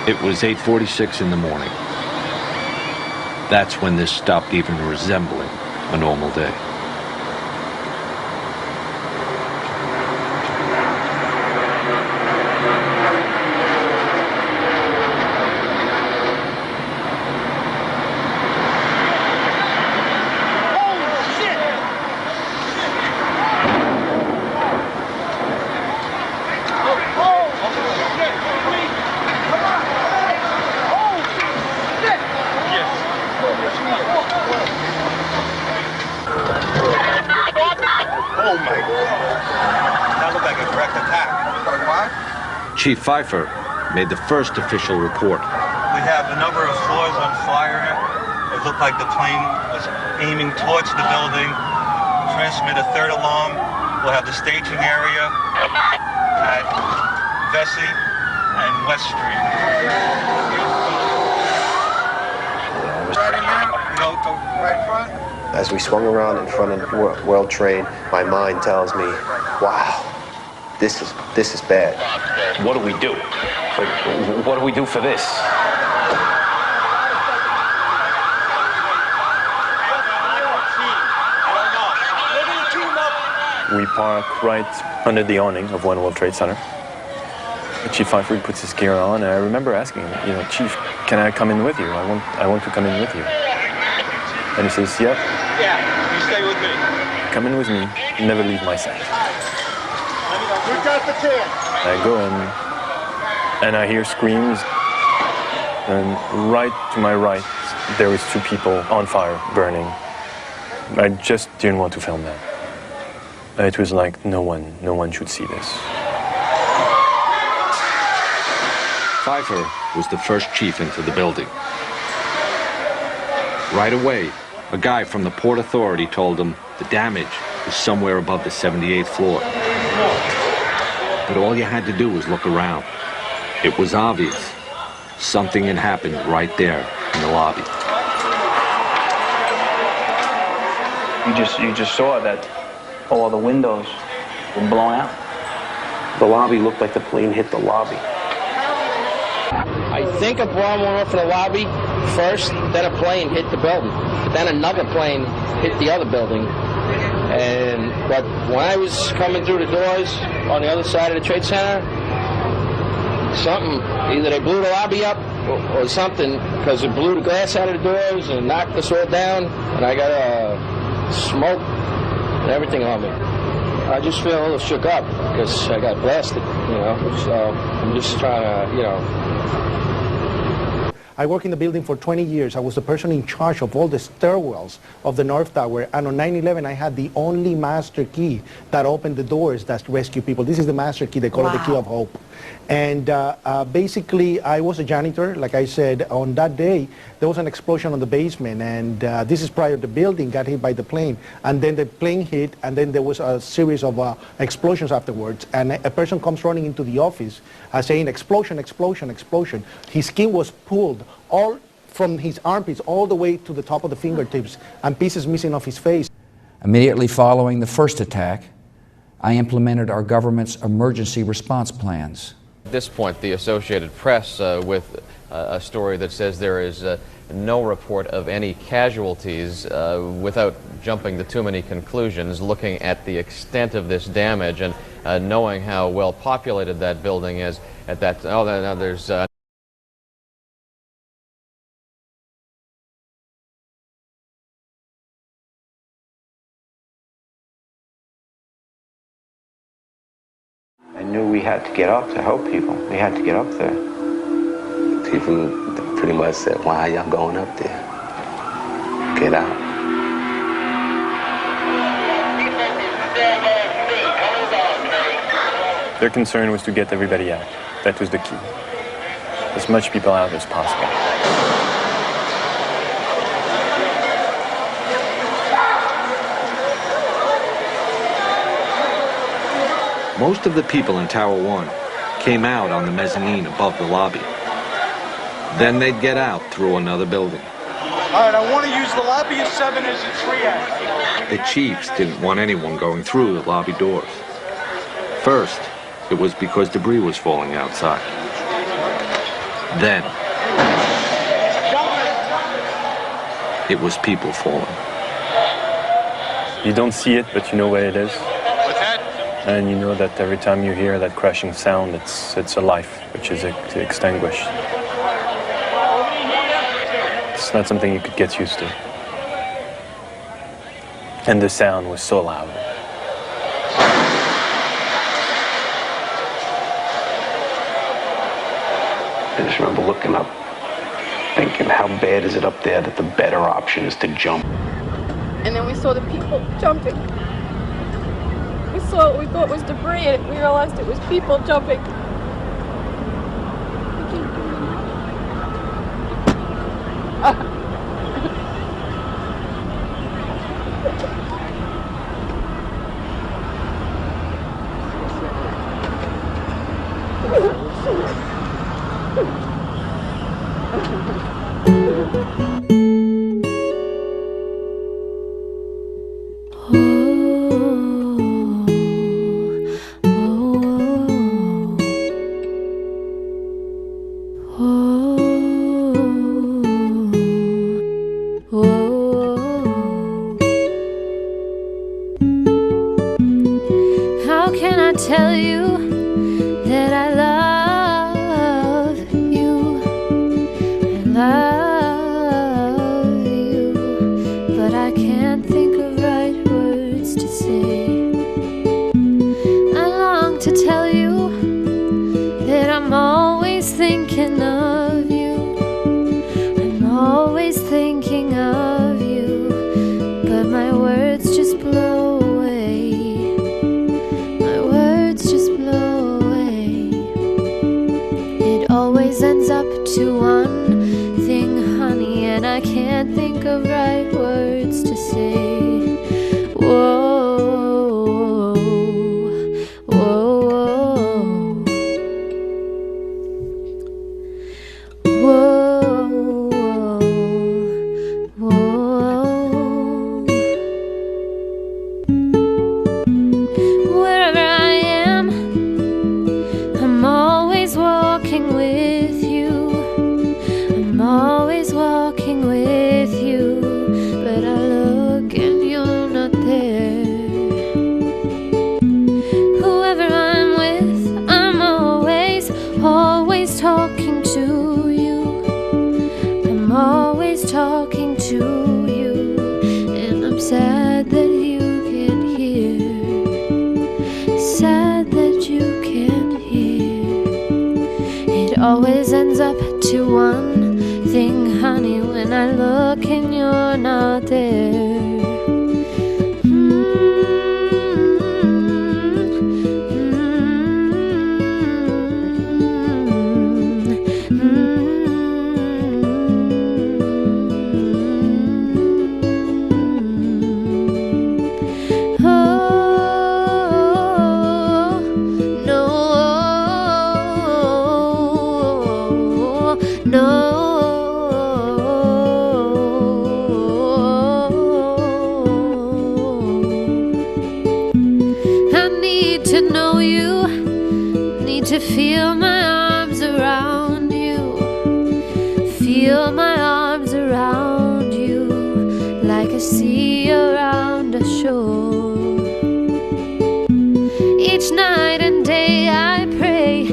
It was 8:46 in the morning. That's when this stopped even resembling a normal day. Oh my God. That looked like a direct attack. What? Chief Pfeiffer made the first official report. We have a number of floors on fire. It looked like the plane was aiming towards the building. Transmit a third alarm. We'll have the staging area at Vesey and West Street. Right in there? No, go right front. As we swung around in front of World Trade, my mind tells me, wow, this is bad. What do we do? Like, what do we do for this? We park right under the awning of One World Trade Center. Chief Pfeiffer puts his gear on, and I remember asking him, Chief, can I come in with you? I want to come in with you. And he says, yep. Yeah, you stay with me. Come in with me, never leave my side. Who got the chance? I go in, and I hear screams, and right to my right, there was 2 people on fire, burning. I just didn't want to film that. It was like, no one should see this. Pfeiffer was the first chief into the building. Right away, a guy from the Port Authority told him the damage was somewhere above the 78th floor. But all you had to do was look around. It was obvious. Something had happened right there in the lobby. You just saw that all the windows were blown out. The lobby looked like the plane hit the lobby. I think a bomb went off in the lobby first, then a plane hit the building. But then another plane hit the other building. But when I was coming through the doors on the other side of the Trade Center, either they blew the lobby up or something, because it blew the glass out of the doors and knocked us all down, and I got smoke and everything on me. I just feel a little shook up because I got blasted, so I'm just trying to, I worked in the building for 20 years. I was the person in charge of all the stairwells of the North Tower, and on 9/11 I had the only master key that opened the doors that rescue people. This is the master key, they call it the key of hope. And basically I was a janitor. Like I said, on that day there was an explosion on the basement, and this is prior to the building got hit by the plane, and then the plane hit, and then there was a series of explosions afterwards, and a person comes running into the office saying explosion, explosion, explosion. His skin was pulled all from his armpits all the way to the top of the fingertips, and pieces missing off his face. Immediately following the first attack, I implemented our government's emergency response plans. At this point, the Associated Press with a story that says there is no report of any casualties, without jumping to too many conclusions, looking at the extent of this damage and knowing how well populated that building is at that. Oh, now there's. I knew we had to get up to help people. We had to get up there. People pretty much said, why are y'all going up there? Get out. Their concern was to get everybody out. That was the key. As much people out as possible. Most of the people in Tower 1 came out on the mezzanine above the lobby. Then they'd get out through another building. All right, I want to use the lobby of 7 as a triage. The chiefs didn't want anyone going through the lobby doors. First, it was because debris was falling outside. Then, it was people falling. You don't see it, but you know where it is. And you know that every time you hear that crashing sound, it's a life which is extinguished. It's not something you could get used to. And the sound was so loud. I just remember looking up, thinking, how bad is it up there that the better option is to jump? And then we saw the people jumping. We saw what we thought was debris, and we realized it was people jumping. How can I tell you that I love you? I love you, but I can't think of right words to say. I long to tell you that I'm always thinking of you. I'm always thinking of you, but my words just blow away. My words just blow away. It always ends up to one thing, honey, and I can't think of right words to say. Whoa, whoa, whoa, whoa. Wherever I am, I'm always walking with you. I'm always walking with you, but I look and you're not there. Whoever I'm with, I'm always, always talking to you. I'm always talking to you, and I'm sad that you can't hear. Sad that you can't hear. It always ends up to one thing, honey, when I look and you're not there. To feel my arms around you, feel my arms around you, like a sea around a shore. Each night and day I pray,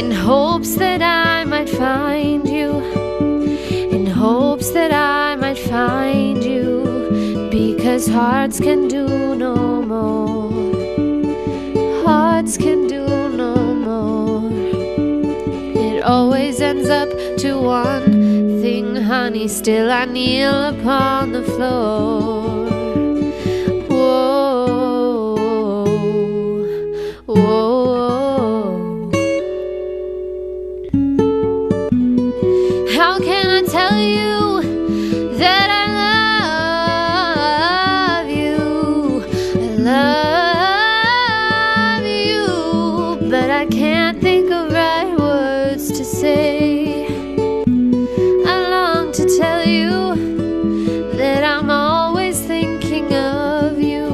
in hopes that I might find you, in hopes that I might find you, because hearts can do no more. Hearts can do no more. It always ends up to one thing, honey, still I kneel upon the floor. Whoa, whoa. How can I tell you that I love you? I love you, but I can't think of right words to say. I long to tell you that I'm always thinking of you.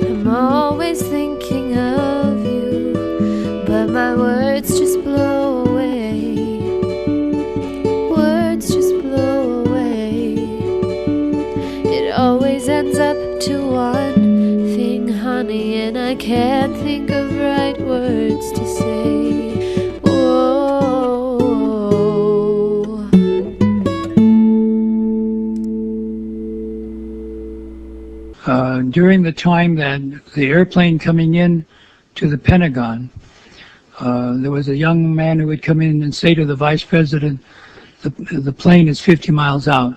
I'm always thinking of you, but my words just blow away. to one thing, honey, and I can't think of right words to say. Whoa. During the time that the airplane coming in to the Pentagon, there was a young man who would come in and say to the vice president, the plane is 50 miles out,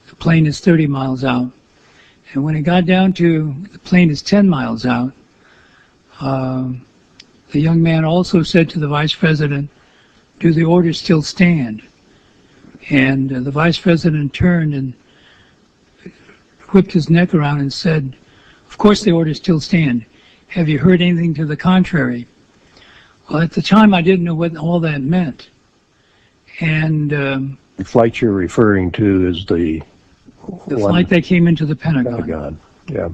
the plane is 30 miles out. And when it got down to the plane is 10 miles out, the young man also said to the vice president, do the orders still stand? And the vice president turned and whipped his neck around and said, of course the orders still stand. Have you heard anything to the contrary? Well, at the time I didn't know what all that meant. And the flight you're referring to is the flight that came into the Pentagon. Yeah.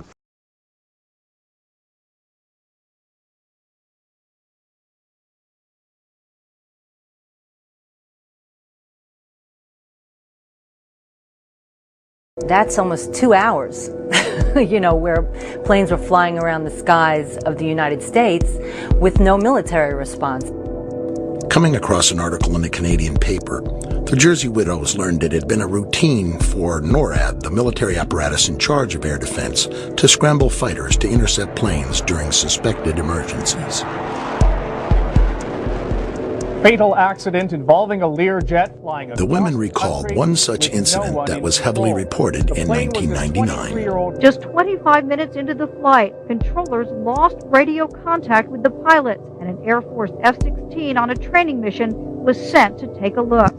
That's almost 2 hours, you know, where planes were flying around the skies of the United States with no military response. Coming across an article in a Canadian paper, the Jersey widows learned it had been a routine for NORAD, the military apparatus in charge of air defense, to scramble fighters to intercept planes during suspected emergencies. Fatal accident involving a Learjet flying across the women recalled one such incident that was heavily reported in 1999. Just 25 minutes into the flight, controllers lost radio contact with the pilots, and an Air Force F-16 on a training mission was sent to take a look.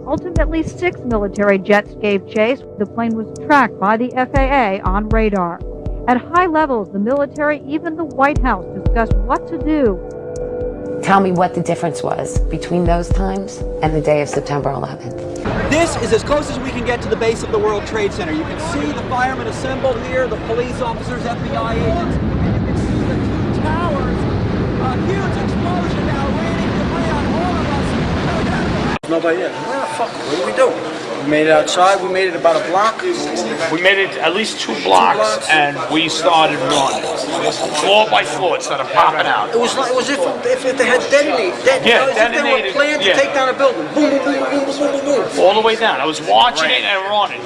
Ultimately, 6 military jets gave chase. The plane was tracked by the FAA on radar. At high levels, the military, even the White House, discussed what to do. Tell me what the difference was between those times and the day of September 11th. This is as close as we can get to the base of the World Trade Center. You can see the firemen assembled here, the police officers, FBI agents, and you can see the 2 towers. A huge explosion now raining debris on all of us. Nobody there. Where the fuck? What do we do? We made it outside. We made it about a block. We made it at least 2 blocks, and we started running. Floor by floor, instead of popping out. It was like, it was if they had detonated. Yeah, detonated. If they were planned to take down a building. Boom, boom, boom, boom, boom, boom, boom. All the way down. I was watching it and running.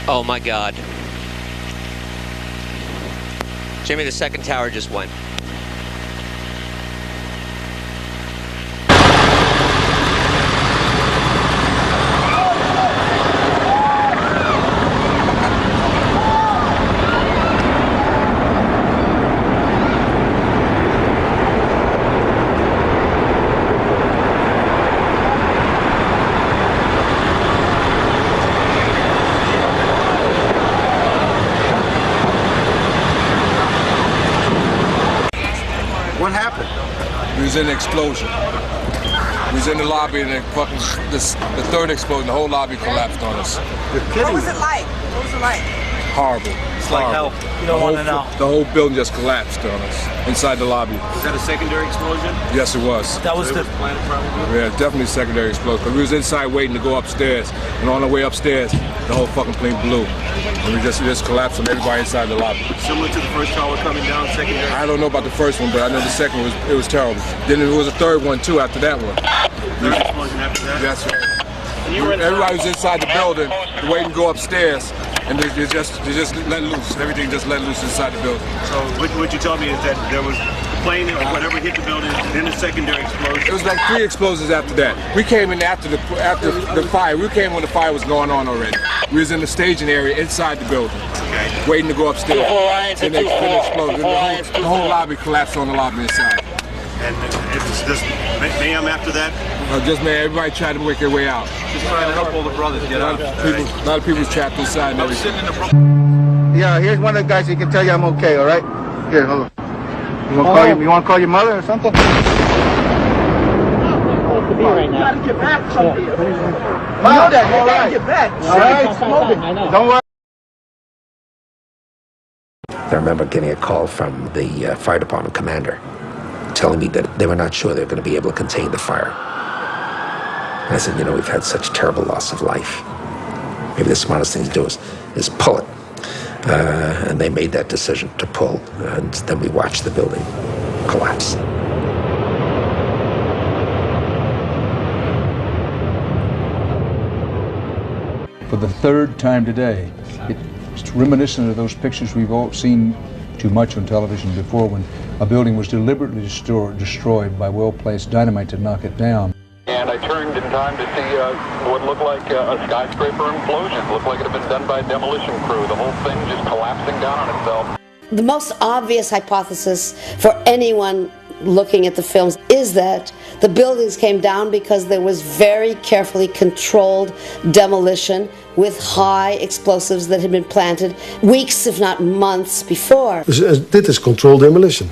Oh my God. Jimmy, the second tower just went. What happened? We was in an explosion. We was in the lobby and the third explosion, the whole lobby collapsed on us. What was it like? What was it like? Horrible. It's like hell. You don't want to know. The whole building just collapsed on us inside the lobby. Was that a secondary explosion? Yes, it was. That was the planet probably? Yeah, definitely secondary explosion. Because we was inside waiting to go upstairs, and on the way upstairs, the whole fucking plane blew. And we just collapsed on everybody inside the lobby. Similar to the first tower coming down, secondary? I don't know about the first one, but I know the second was terrible. Then there was a third one too after that one. Third explosion after that? That's right. Everybody was inside the building, waiting to go upstairs, and they just let loose. Everything just let loose inside the building. So what you told me is that there was a plane or whatever hit the building, then a secondary explosion. It was like 3 explosions after that. We came in after the fire. We came when the fire was going on already. We was in the staging area inside the building, waiting to go upstairs. And they exploded. The whole lobby collapsed on the lobby inside. And it's just mayhem after that? Just man, everybody tried to work their way out. Just trying to help all the brothers get out. A lot of people trapped inside and everything. Yeah, here's one of the guys who can tell you I'm okay, all right? Here, hold on. You want to call your mother or something? You gotta get back from here. You know that, you gotta get back. All right, don't worry. I remember getting a call from the fire department commander telling me that they were not sure they were going to be able to contain the fire. And I said, you know, we've had such terrible loss of life. Maybe the smartest thing to do is pull it. And they made that decision to pull, and then we watched the building collapse. For the third time today, it's reminiscent of those pictures we've all seen too much on television before, when a building was deliberately destroyed by well-placed dynamite to knock it down. And I turned in time to see what looked like a skyscraper implosion. It looked like it had been done by a demolition crew. The whole thing just collapsing down on itself. The most obvious hypothesis for anyone looking at the films is that the buildings came down because there was very carefully controlled demolition with high explosives that had been planted weeks, if not months before. Dus dit is controlled demolition.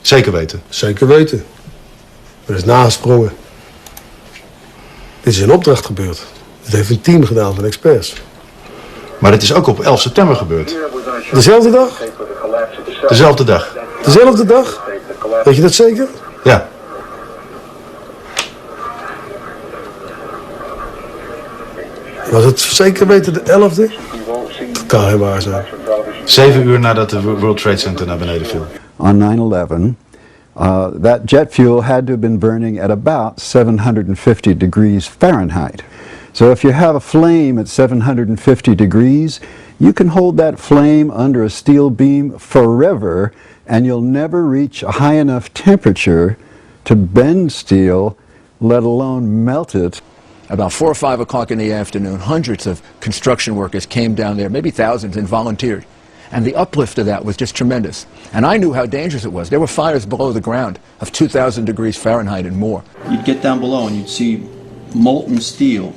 Zeker weten? Zeker weten. Er is nagesprongen. Dit is in opdracht gebeurd. Dit heeft een team gedaan van experts. Maar dit is ook op 11 september gebeurd. Dezelfde dag? Dezelfde dag. Dezelfde dag? Weet je dat zeker? Ja. Was het zeker weten de 11e? Dat kan geen waar zijn. 7 uur nadat de World Trade Center naar beneden viel. On 9/11, that jet fuel had to have been burning at about 750 degrees Fahrenheit. So if you have a flame at 750 degrees, you can hold that flame under a steel beam forever, and you'll never reach a high enough temperature to bend steel, let alone melt it. About 4 or 5 o'clock in the afternoon, hundreds of construction workers came down there, maybe thousands, and volunteered. And the uplift of that was just tremendous. And I knew how dangerous it was. There were fires below the ground of 2,000 degrees Fahrenheit and more. You'd get down below and you'd see molten steel.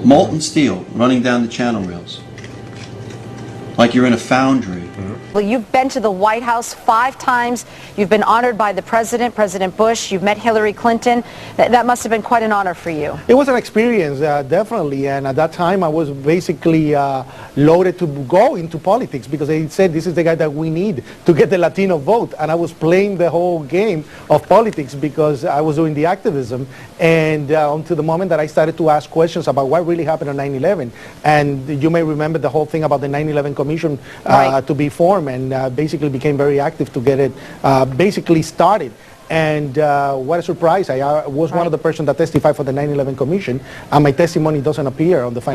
Molten steel running down the channel rails. Like you're in a foundry. Well, you've been to the White House 5 times. You've been honored by the president, President Bush. You've met Hillary Clinton. That must have been quite an honor for you. It was an experience, definitely. And at that time, I was basically loaded to go into politics because they said this is the guy that we need to get the Latino vote. And I was playing the whole game of politics because I was doing the activism. And until the moment that I started to ask questions about what really happened on 9/11. And you may remember the whole thing about the 9/11 Commission to be formed, and basically became very active to get it basically started. And what a surprise. I was one of the persons that testified for the 9/11 Commission, and my testimony doesn't appear on the